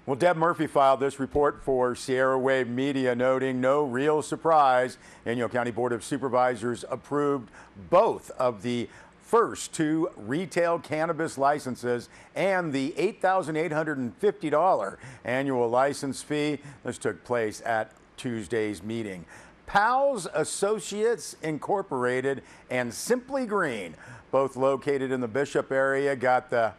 Well, Deb Murphy filed this report for Sierra Wave Media, noting no real surprise. Inyo County Board of Supervisors approved both of the first two retail cannabis licenses and the $8,850 annual license fee. This took place at Tuesday's meeting. Pals Associates Incorporated and Simply Green, both located in the Bishop area, got the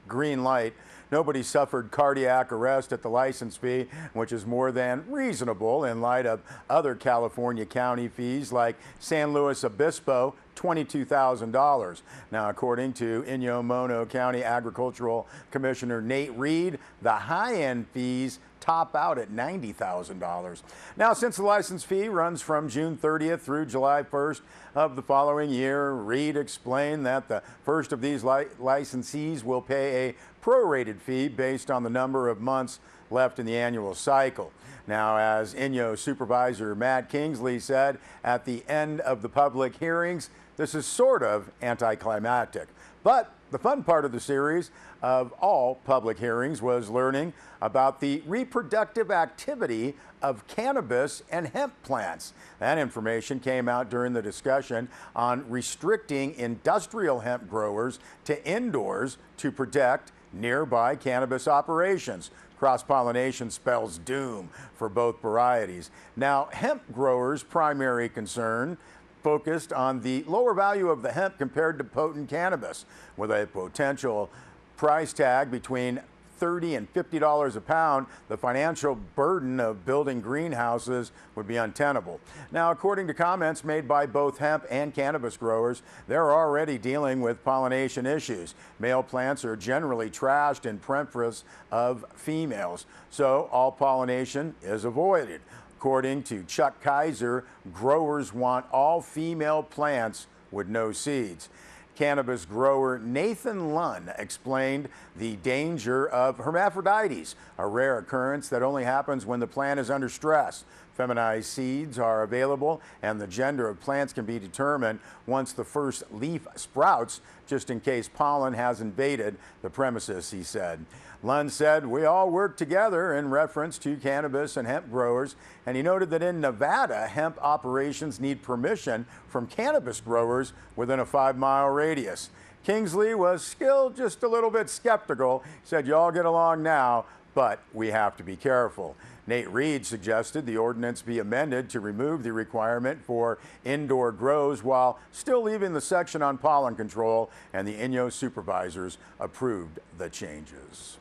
green light. Nobody suffered cardiac arrest at the license fee, which is more than reasonable in light of other California county fees like San Luis Obispo, $22,000. Now, according to Inyo Mono County Agricultural Commissioner Nate Reed, the high-end fees top out at $90,000. Now, since the license fee runs from June 30th through July 1st of the following year, Reed explained that the first of these licensees will pay a prorated fee based on the number of months left in the annual cycle. Now, as Inyo Supervisor Matt Kingsley said at the end of the public hearings, this is sort of anticlimactic. But the fun part of the series of all public hearings was learning about the reproductive activity of cannabis and hemp plants. That information came out during the discussion on restricting industrial hemp growers to indoors to protect nearby cannabis operations. Cross-pollination spells doom for both varieties. Now, hemp growers' primary concern focused on the lower value of the hemp compared to potent cannabis, with a potential price tag between $30 and $50 a pound. The financial burden of building greenhouses would be untenable. Now, according to comments made by both hemp and cannabis growers, they're already dealing with pollination issues. Male plants are generally trashed in preference of females, so all pollination is avoided. According to Chuck Kaiser, growers want all female plants with no seeds. Cannabis grower Nathan Lunn explained the danger of hermaphrodites, a rare occurrence that only happens when the plant is under stress. Feminized seeds are available, and the gender of plants can be determined once the first leaf sprouts, just in case pollen has invaded the premises, he said. Lund said, "We all work together," in reference to cannabis and hemp growers, and he noted that in Nevada, hemp operations need permission from cannabis growers within a 5-mile radius. Kingsley was still just a little bit skeptical. He said, "You all get along now, but we have to be careful." Nate Reed suggested the ordinance be amended to remove the requirement for indoor grows while still leaving the section on pollen control, and the Inyo supervisors approved the changes.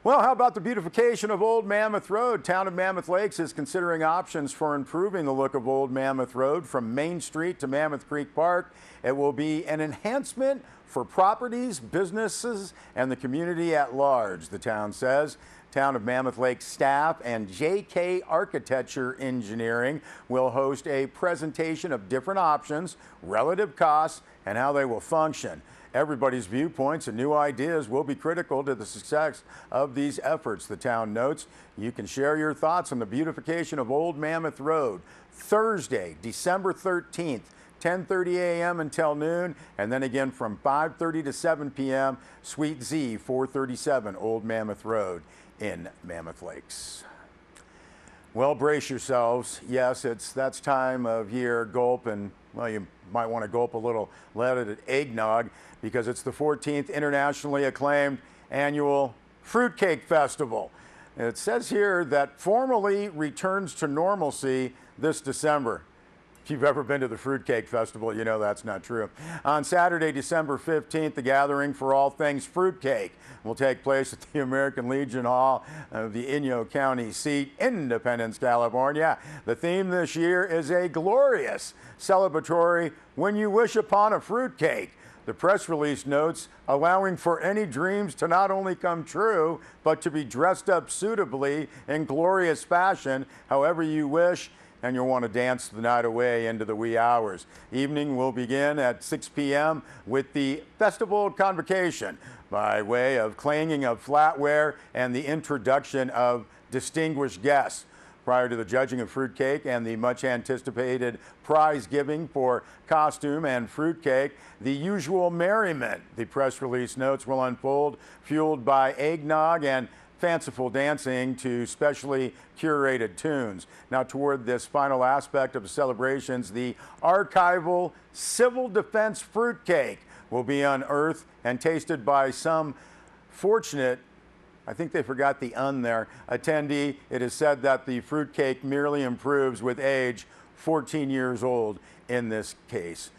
Well, how about the beautification of Old Mammoth Road? Town of Mammoth Lakes is considering options for improving the look of Old Mammoth Road from Main Street to Mammoth Creek Park. It will be an enhancement for properties, businesses, and the community at large, the town says. Town of Mammoth Lakes staff and JK Architecture Engineering will host a presentation of different options, relative costs, and how they will function. Everybody's viewpoints and new ideas will be critical to the success of these efforts, the town notes. You can share your thoughts on the beautification of Old Mammoth Road Thursday, December 13th. 10:30 a.m. until noon, and then again from 5:30 to 7 p.m. Suite Z, 437 Old Mammoth Road in Mammoth Lakes. Well, brace yourselves. Yes, that's time of year, gulp, and well, you might want to gulp a little leaded eggnog because it's the 14th internationally acclaimed annual Fruitcake Festival. It says here that formally returns to normalcy this December. If you've ever been to the Fruitcake Festival, you know that's not true. On Saturday, December 15th, the gathering for all things fruitcake will take place at the American Legion Hall of the Inyo County seat, Independence, California. The theme this year is a glorious celebratory when you wish upon a fruitcake. The press release notes, allowing for any dreams to not only come true, but to be dressed up suitably in glorious fashion, however you wish, and you'll want to dance the night away into the wee hours. Evening will begin at 6 p.m. with the festival convocation by way of clanging of flatware and the introduction of distinguished guests. Prior to the judging of fruitcake and the much anticipated prize giving for costume and fruitcake, the usual merriment, the press release notes, will unfold, fueled by eggnog and fanciful dancing to specially curated tunes. Now, toward this final aspect of the celebrations, the archival civil defense fruitcake will be unearthed and tasted by some fortunate, I think they forgot the there, attendee. It is said that the fruitcake merely improves with age, 14 years old in this case.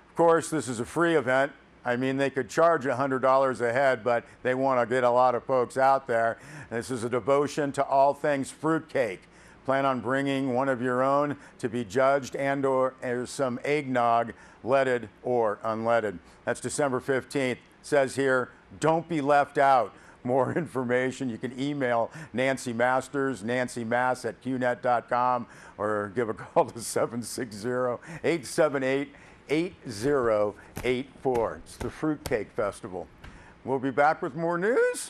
Of course, this is a free event. I mean, they could charge $100 a head, but they want to get a lot of folks out there. This is a devotion to all things fruitcake. Plan on bringing one of your own to be judged and/or some eggnog, leaded or unleaded. That's December 15th. It says here, don't be left out. More information, you can email Nancy Masters, nancymass@qnet.com, or give a call to 760-878-8084. It's the Fruitcake Festival. We'll be back with more news